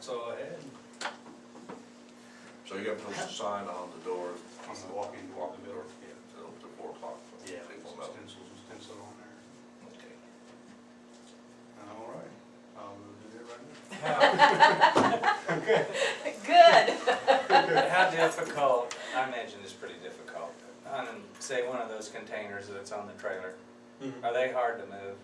That's all I had. So you're gonna put a sign on the door? On the walk-in door. Yeah, till 4 o'clock. Yeah, People some know. stencil on there. Okay. All right, I'll do that right now. Okay. Good. How difficult, I imagine it's pretty difficult, on, say, one of those containers that's on the trailer, are they hard to move?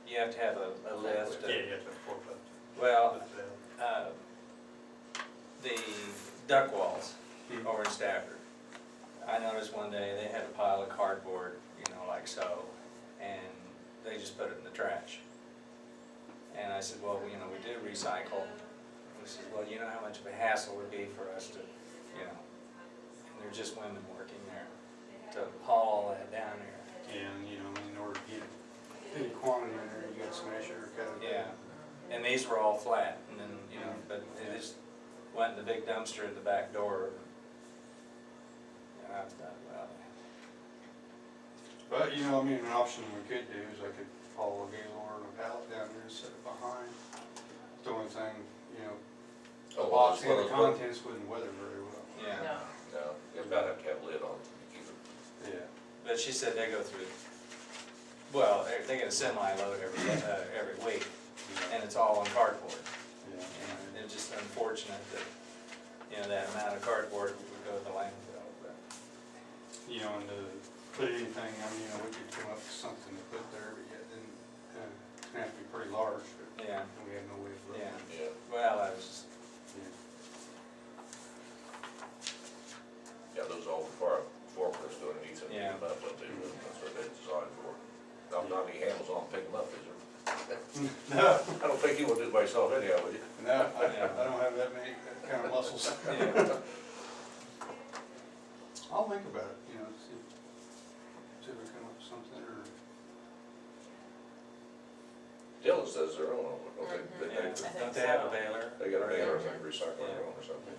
You have to have a lift? Yeah, you have to have a forklift. Well, the duck walls over in Stafford, I noticed one day they had a pile of cardboard, you know, like so, and they just put it in the trash. And I said, well, you know, we do recycle. He says, well, you know how much of a hassle it would be for us to, you know, and they're just women working there, to haul all that down there. And, you know, in order to get any quantity in there, you gotta smash it or cut it. Yeah, and these were all flat, and then, you know, but it just went in the big dumpster at the back door. And I thought, well, But, you know, I mean, an option we could do is I could haul a gaylord and a pallet down there and set it behind. The only thing, you know, the box and the contents wouldn't weather very well. yeah. No, it's gotta have a lid on it to keep it. Yeah. But she said they go through, well, they get a semi-load every week, and it's all on cardboard. Yeah. And it's just unfortunate that, you know, that amount of cardboard would go to the landfill, but. You know, and to put anything, I mean, you know, we could come up with something to put there, but yet then, it's gonna have to be pretty large, but Yeah, we have no way of looking. yeah. Yeah. Well, I was just, Yeah, those old forklifts doing it, Yeah. that's what they're designed for. Not any handles on pick them up, is there? No, I don't think you would do it by yourself anyhow, would you? no, I don't have that kind of muscles. yeah, I'll think about it, you know, see if we come up with something, or, Dylan says they're on, okay, yeah. Don't they have a baler? they got a banner, like Yeah. recycling their own or something.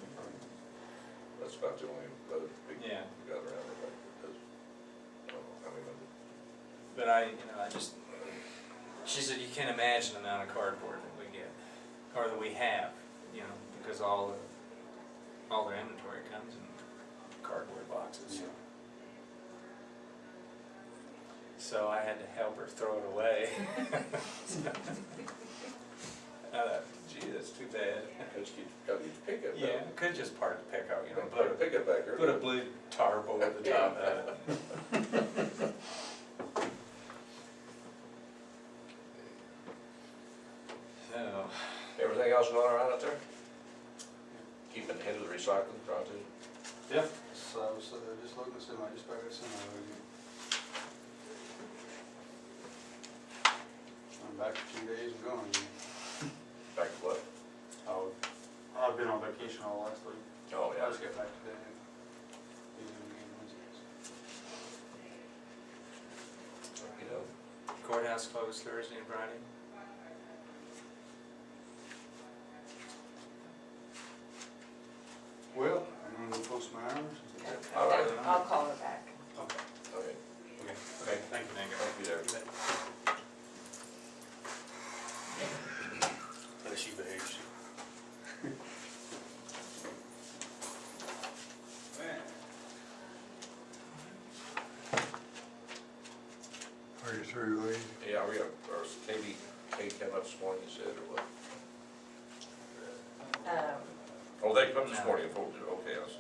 That's about the only other big thing Yeah. we got around there, because, I mean, But I just, she said, you can't imagine the amount of cardboard that we get, or that we have, you know, because all their inventory comes in cardboard boxes. yeah. So I had to help her throw it away. I thought, gee, that's too bad. gotta get the pickup. Yeah, I could just park the pickup, you know, Put a pickup back there. put a blue tarp over the top of it. So, Everything else going around out there? Keeping ahead of the recycling project? Yeah, so I was just looking at some, I just got some, I'm back for 2 days and gone again. Back to what? Oh, I've been on vacation all last week. Oh, I yeah. just got back today. Be doing it again Wednesday. You know, courthouse closed Thursday and Friday? Well, I'm gonna post my hours. all right. I'll call her back. Okay. Okay, Okay, thank you, Nick. thank you there. Unless she behaves. Are you through, Lee? Yeah, we got, or maybe Kate came up this morning and said, or what? Oh, they come this No. morning and told you, okay, I was,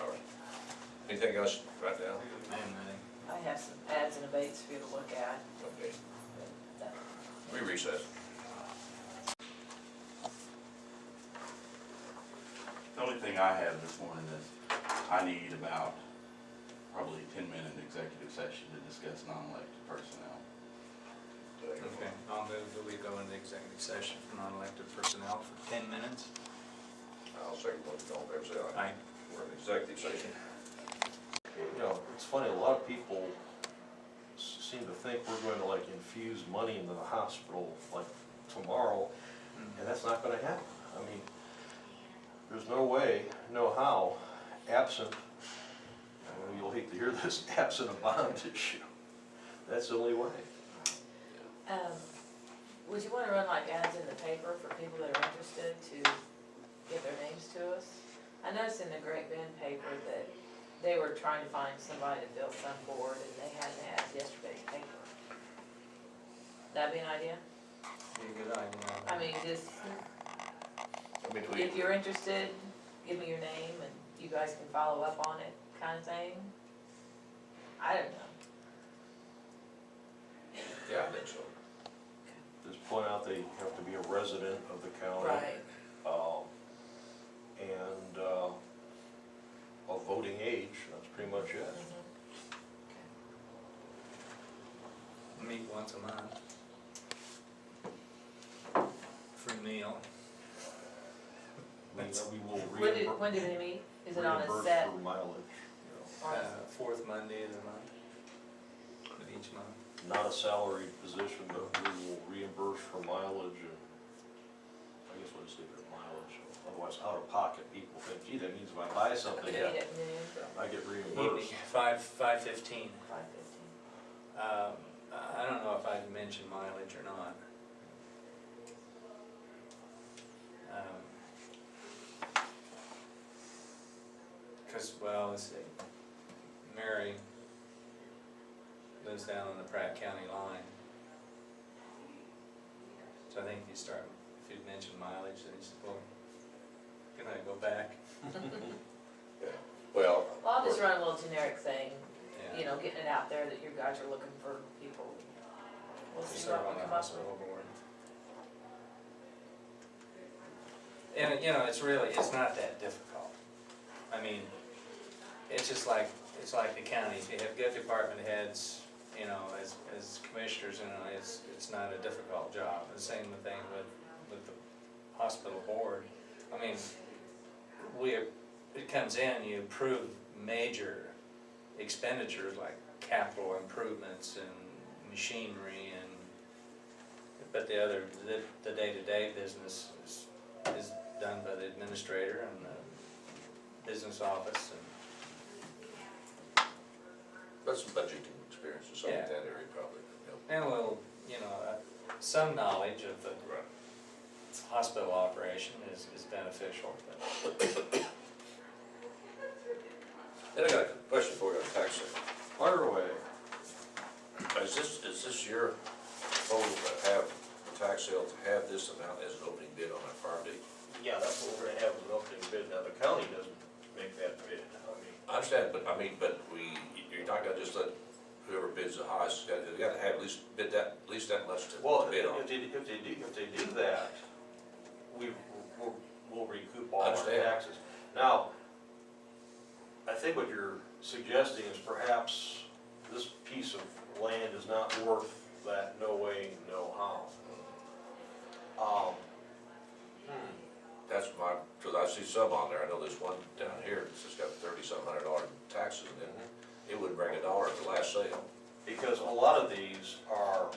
all right. Anything else right now? I have some ads and abates for you to look at. Okay, but, we recess. The only thing I have this morning is I need about probably 10-minute executive session to discuss non-elected personnel. Okay, I'll move that we go into executive session for non-elected personnel for 10 minutes. I'll second what you don't ever say. Aye. We're in executive session. You know, it's funny, a lot of people seem to think we're going to like infuse money into the hospital like tomorrow, and that's not going to happen. I mean, there's no way, no how, absent, I mean, you'll hate to hear this, absent a bond issue. That's the only way. Would you wanna run like ads in the paper for people that are interested to get their names to us? I noticed in the Great Bend paper that they were trying to find somebody to fill some board, and they had an ad yesterday's paper. That'd be an idea? Be a good idea. I mean, just, Between, if you're interested, give me your name, and you guys can follow up on it, kind of thing. I don't know. yeah, I think so. Just point out they have to be a resident of the county. Right. And of voting age, that's pretty much it. Meet once a month. Free meal. We will When do they meet? Is it on a reimburse set? for mileage, Or is- Fourth Monday of the month, of each month. Not a salaried position, but we will reimburse for mileage and, I guess we'll just leave it at mileage. Otherwise, out of pocket, people think, gee, that means if I buy something, Meet at noon, I get Evening, reimbursed. 5:15. 5:15. I don't know if I'd mention mileage or not. Cause, well, let's see, Mary lives down on the Pratt County line. So I think if you mention mileage, then you said, well, can I go back? Well. Well, I'll just run a little generic thing, Yeah. you know, getting it out there that you guys are looking for people. We'll To see serve what on we the come up hospital with. board. And, you know, it's not that difficult. I mean, it's just like, it's like the counties, you have good department heads, you know, as commissioners, you know, it's not a difficult job. The same thing with the hospital board. I mean, it comes in, you approve major expenditures like capital improvements and machinery but the day-to-day business is done by the administrator and the business office and. That's some budgeting experience or something in that area probably, you know. And we'll, you know, some knowledge of the hospital operation is beneficial, but. Then I got a question for you on tax sale. Fire away. Is this your proposal to have the tax sale, to have this amount as an opening bid on that farm deed? Yeah, that's what we're gonna have as an opening bid. Now, the county doesn't make that bid. I understand, but you're not gonna just let whoever bids the highest, you gotta have at least bid that, at least that much to bid on. If they do that, we'll recoup all I our understand. taxes. Now, I think what you're suggesting is perhaps this piece of land is not worth that no way, no how. That's cause I see some on there, I know there's one down here that's just got $3,700 in taxes in it. It wouldn't bring $1 at the last sale. Because a lot of these are,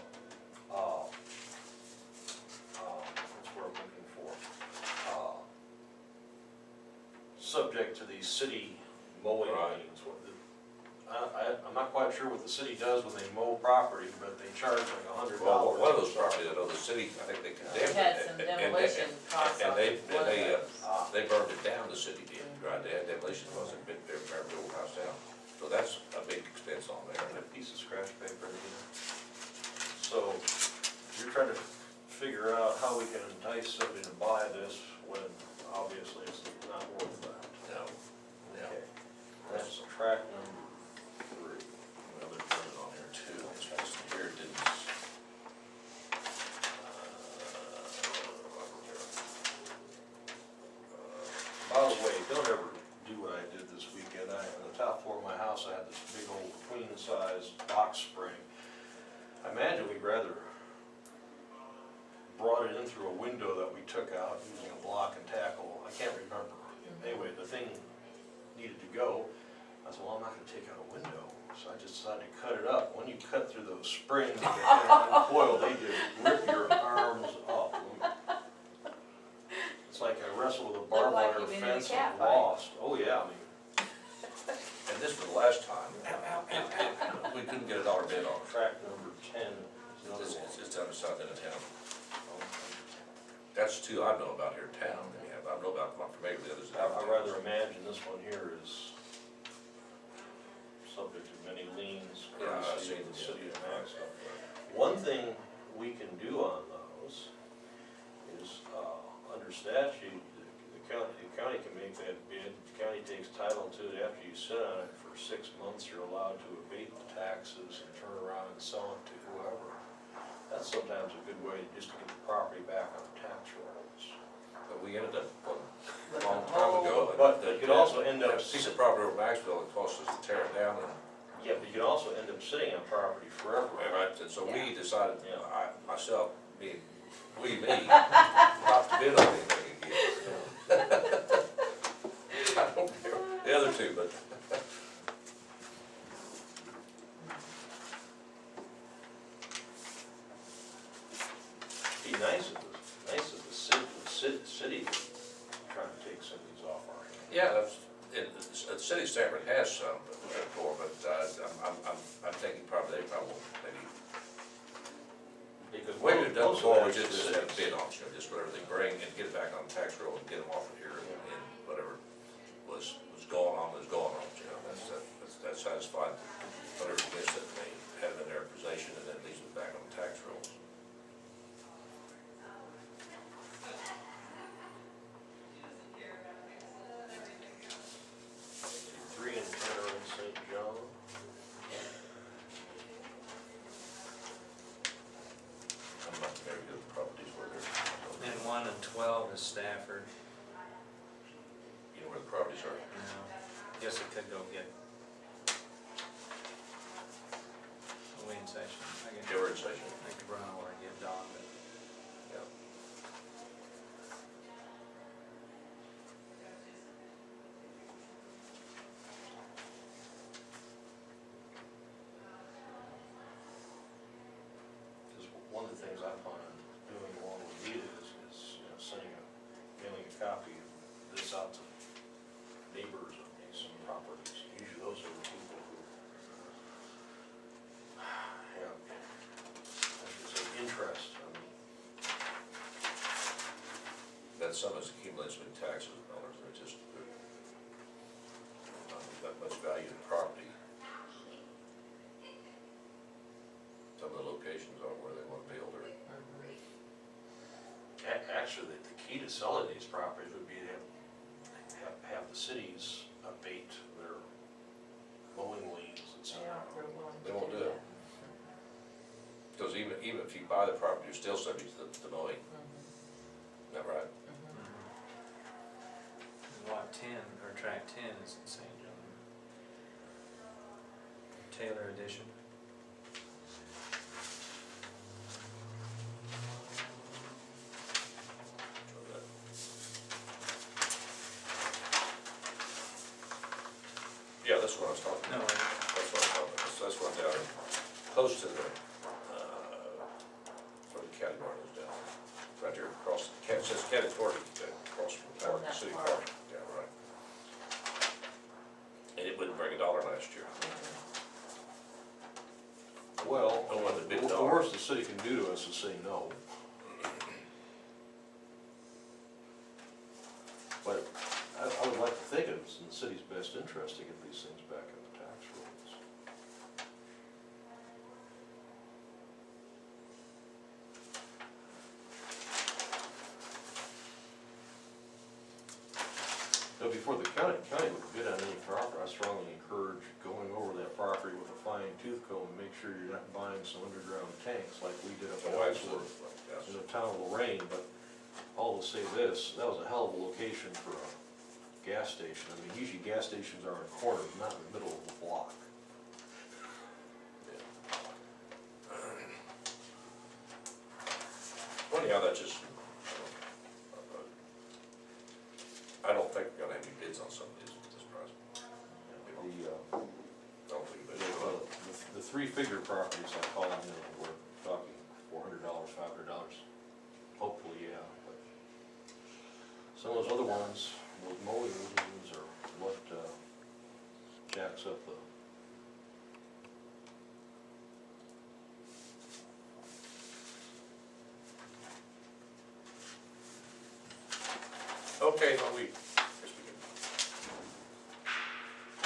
that's what I'm looking for, subject to these city mowing Right. liens. I'm not quite sure what the city does when they mow property, but they charge like $100. Well, one of those properties, I know the city, I think they condemned it. We had some and- demolition costs and on they- one of they, those. They burned it down, the city did, right, they had demolition costs, and burned the old house down. So that's a big expense on there. And a piece of scratch paper here. So, you're trying to figure out how we can entice somebody to buy this when obviously it's not worth that. No, no. Okay. That's track number 3. Well, they're burning on here too, it's just here, it didn't. By the way, don't ever do what I did this weekend. On the top floor of my house, I had this big old queen-size box spring. I imagine we'd rather brought it in through a window that we took out using a block and tackle. I can't remember. Anyway, the thing needed to go. I said, well, I'm not gonna take out a window. So I just decided to cut it up. When you cut through those springs and uncoil, they just rip your arms up. It's like I wrestled with a barbed like wire you've been in a fence cat and fight. lost. Oh, yeah, I mean, And this was the last time, we couldn't get $1 bid on it. track number 10 is another one. It's down the south end of town. That's two I know about here in town, anyhow. I don't know about, I'm not familiar with the others. I'd rather imagine this one here is subject to many liens, Yeah, I've courtesy seen of the it, city of yeah. Maxwell. One thing we can do on those is, under statute, the county can make that bid, the county takes title to it after you sit on it for 6 months, you're allowed to abate the taxes and turn around and sell it to whoever. That's sometimes a good way just to get the property back on the tax rolls. But we ended up, a long time ago. But you could also end up, That piece of property over Maxwell, it cost us to tear it down, and yeah, but you could also end up sitting on property forever. and so we decided, Yeah. not to bid on anything again. I don't care, the other two, but. Be nice if the city trying to take some of these off our hands. Yeah, the city of Stafford has some before, but I'm thinking probably they probably won't, maybe. Because What we've done most of before, that we is just the have cities. bid auction, just whatever they bring and get it back on the tax roll and get them off of here and whatever was going on, you know, that satisfied whatever it is that they have in their possession and then leaves it back on the tax rolls. Three and Turner in St. John. I'm not very good at properties where they're, And 1 and 12 is Stafford. you know where the properties are. Guess it could go get a wind station. Yeah, we're in session. I could run over and get Don, but Yeah. Because one of the things I plan on doing along with Vita is mailing a copy of this out to neighbors of these properties. Usually those are the people who have, I should say, interest. I mean, That sum is accumulates with taxes and others, they're just, not that much value in property. Some of the locations are where they want to build or. actually, the key to selling these properties would be to have the cities abate their mowing liens and so They on. aren't real willing They to won't do do it. that. Because even if you buy the property, you're still subject to the mowing, Mhm, is that right? mhm. Lot 10, or track 10 is in St. John. Taylor edition. Yeah, that's what I was talking No, about. That's what I'm talking about. That's one down close to the, where the county barn is down. Right there across, it says county authority, across from the Oh, park, that city park. park. Yeah, right. And it wouldn't bring $1 last year. Well, No one would bid the $1. worst the city can do to us is say no. But I would like to think it's in the city's best interest to get these things back in the tax rolls. Now, before the county would bid on any property, I strongly encourage going over that property with a fine tooth comb and make sure you're not buying some underground tanks like we did up in Oh, Ellsworth, absolutely, yes. in the town of Lorraine. But I'll say this, that was a hell of a location for a gas station. I mean, usually gas stations are in corners, not in the middle of the block. Funny how that just, I don't think we're gonna have any bids on some of these at this price. I don't think they will. The three-figure properties I call them, we're talking $400, $500. Hopefully, yeah, but some of those other ones, those mowing liens are what jacks up the. pay one week. Yes, we can.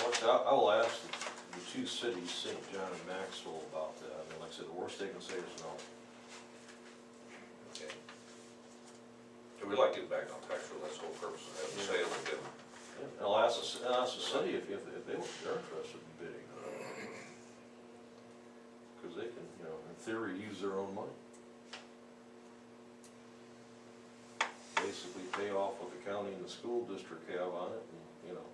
Well, I will ask the two cities, St. John and Maxwell, about that. I mean, like I said, the worst they can say is no. Okay. So we'd like to get back on tax roll, that's the whole purpose of having a sale with them. And I'll ask the city if they're interested in bidding. Because they can, you know, in theory, use their own money. Basically pay off what the county and the school district have on it, and, you know.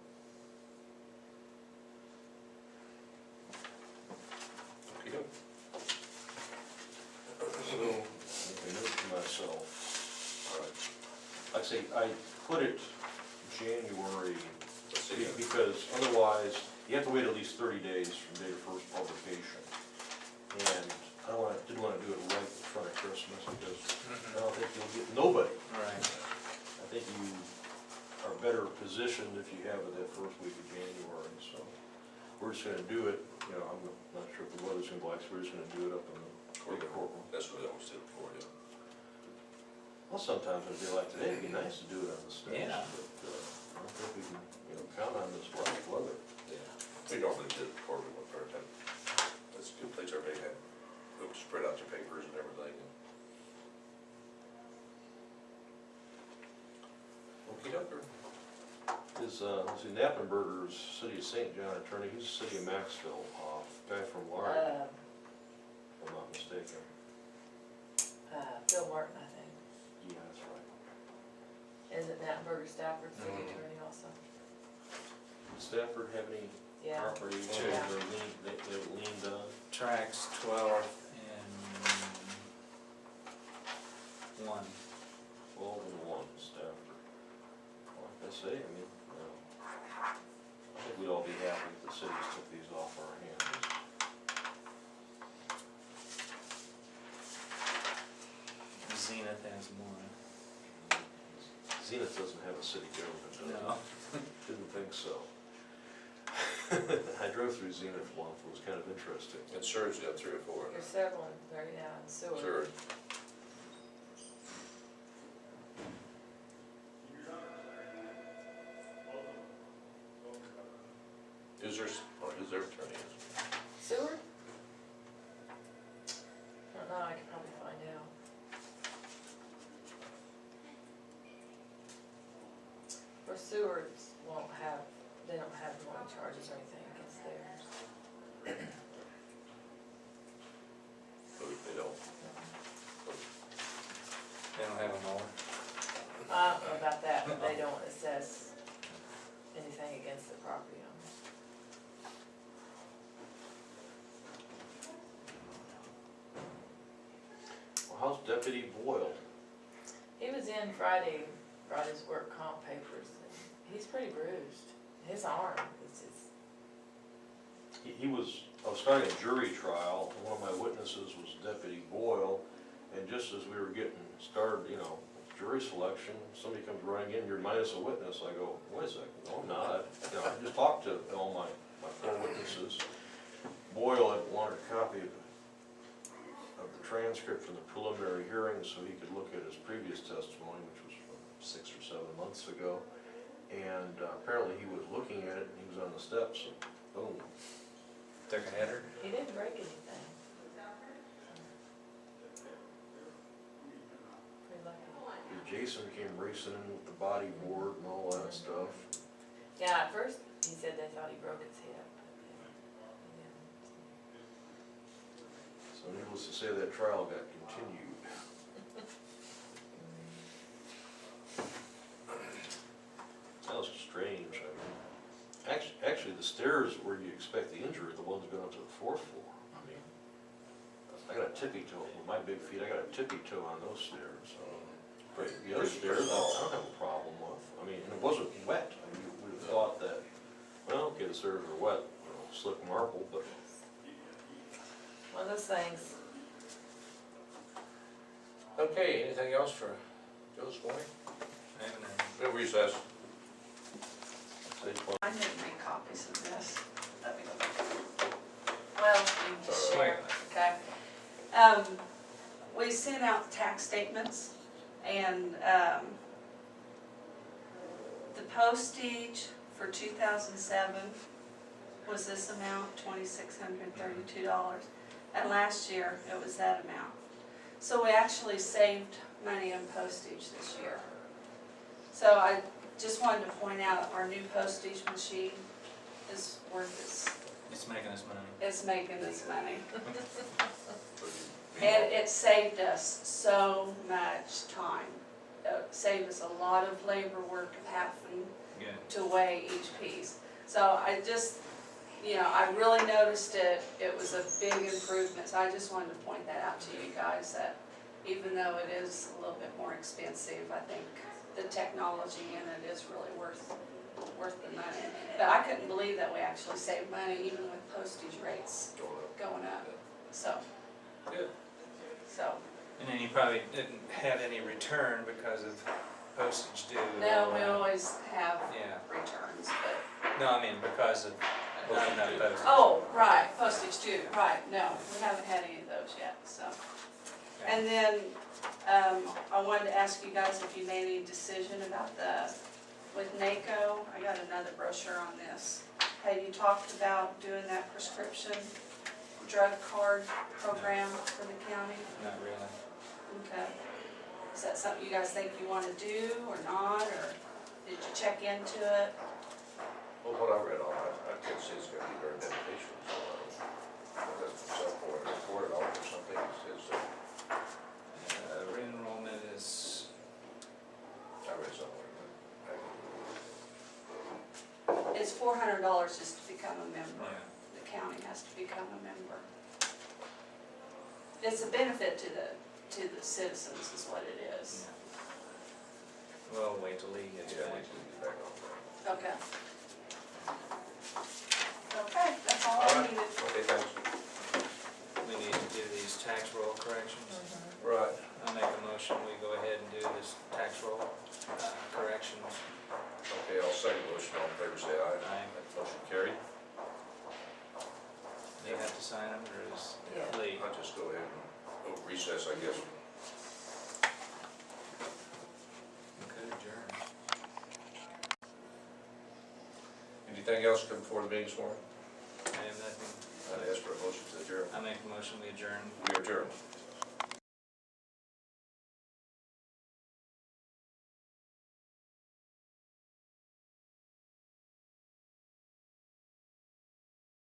Okay. So, I note to myself. All right. Like I say, I put it January, Let's see. because otherwise, you have to wait at least 30 days from date of first publication. And didn't wanna do it right in front of Christmas, because I don't think you'll get nobody. Right. I think you are better positioned if you have it that first week of January, so we're just gonna do it, you know, I'm not sure if the weather's gonna be like, so we're just gonna do it up in the big courtroom. That's what they always did before, yeah. Well, sometimes it'd be like today, it'd be nice to do it on the stage, Yeah. but, I don't think we can, you know, count on this rough weather. Yeah. We normally did it before we went for a time. That's a good place everybody had, spread out your papers and everything. Okey-doke. Is Knappenberger's City of St. John attorney, he's the City of Maxville, guy from Larry, if I'm not mistaken. Phil Martin, I think. Yeah, that's right. Isn't Nattenberger Stafford city Mhm. attorney also? Did Stafford have any Yeah. property Sure. they leaned on? Tracks 12 and 1. 12 and 1, Stafford. Well, like I say, I mean, I think we'd all be happy if the cities took these off our hands. Zenith has 1. Zenith doesn't have a city government, does it? No. Didn't think so. I drove through Zenith once, it was kind of interesting. And Surge's got 3 or 4 in There's there. several there, yeah, in Seward. Surge. Who's their attorney is? Seward? I don't know, I could probably find out. For Seward's they don't have mowing charges or anything against theirs. They don't. They don't have a mower. I don't know about that, but they don't assess anything against the property owner. Well, how's Deputy Boyle? He was in Friday, brought his work comp papers, and he's pretty bruised. His arm, I was starting a jury trial, and one of my witnesses was Deputy Boyle, and just as we were getting started, you know, jury selection, somebody comes running in, you're minus a witness, I go, wait a second, no, I'm not, you know, I just talked to all my 4 witnesses. Boyle had wanted a copy of the transcript from the preliminary hearing, so he could look at his previous testimony, which was from 6 or 7 months ago, and apparently he was looking at it, and he was on the steps, and boom. Took a header. he didn't break anything. Pretty lucky. Jason came racing in with the body board and all that stuff. Yeah, at first, he said they thought he broke his hip. So needless to say, that trial got continued. That was strange. I mean, actually, the stairs where you expect the injury are the ones going up to the 4th floor. I mean, I got a tippy toe, with my big feet, I got a tippy toe on those stairs. But the other stairs, I don't have a problem with. I mean, and it wasn't wet. I mean, you would have thought that, well, okay, the stairs are wet, you know, slick marble, but One of those things. Okay, anything else for Joe this morning? What were you saying? I need to make copies of this. Let me go. Well, you can just share, okay? We sent out tax statements, and postage for 2007 was this amount, $2,632. And last year, it was that amount. So we actually saved money on postage this year. So I just wanted to point out our new postage machine is worth It's making us money. it's making us money. And it saved us so much time. It saved us a lot of labor work of having Good. to weigh each piece. So I just, you know, I really noticed it. It was a big improvement. So I just wanted to point that out to you guys, that even though it is a little bit more expensive, I think the technology in it is really worth the money. But I couldn't believe that we actually saved money even with postage rates going up. So, Good. so, And then you probably didn't have any return because of postage due. no, we always have Yeah, returns, but. no, I mean because of not enough Postage due. postage. Oh, right, postage due, right, no, we haven't had any of those yet, so. Okay. And then, I wanted to ask you guys if you made any decision about with NACO, I got another brochure on this. Had you talked about doing that prescription drug card program for the county? Not really. Okay. Is that something you guys think you want to do or not, or did you check into it? Well, what I read on it, I can't see it's gonna be very beneficial, so I don't know. That's self-reported, reported on or something, it says, Re-enrollment is, I read somewhere, It's $400 just to become a member. yeah. The county has to become a member. It's a benefit to the citizens is what it is. Well, wait till Lee gets yeah, we back. can get back on that. Okay. Okay, that's all I All right. needed. Okay, thanks. We need to do these tax roll corrections. Right. I'll make a motion, we go ahead and do this tax roll corrections. Okay, I'll second the motion, all in favor, say aye. Aye. Motion carried. Do you have to sign them, or is Yeah. Lee? I'll just go ahead and go recess, I guess. We could adjourn. Anything else come before the meeting this morning? I have nothing. I'd ask for a motion to adjourn. I make a motion, we adjourn. We adjourn.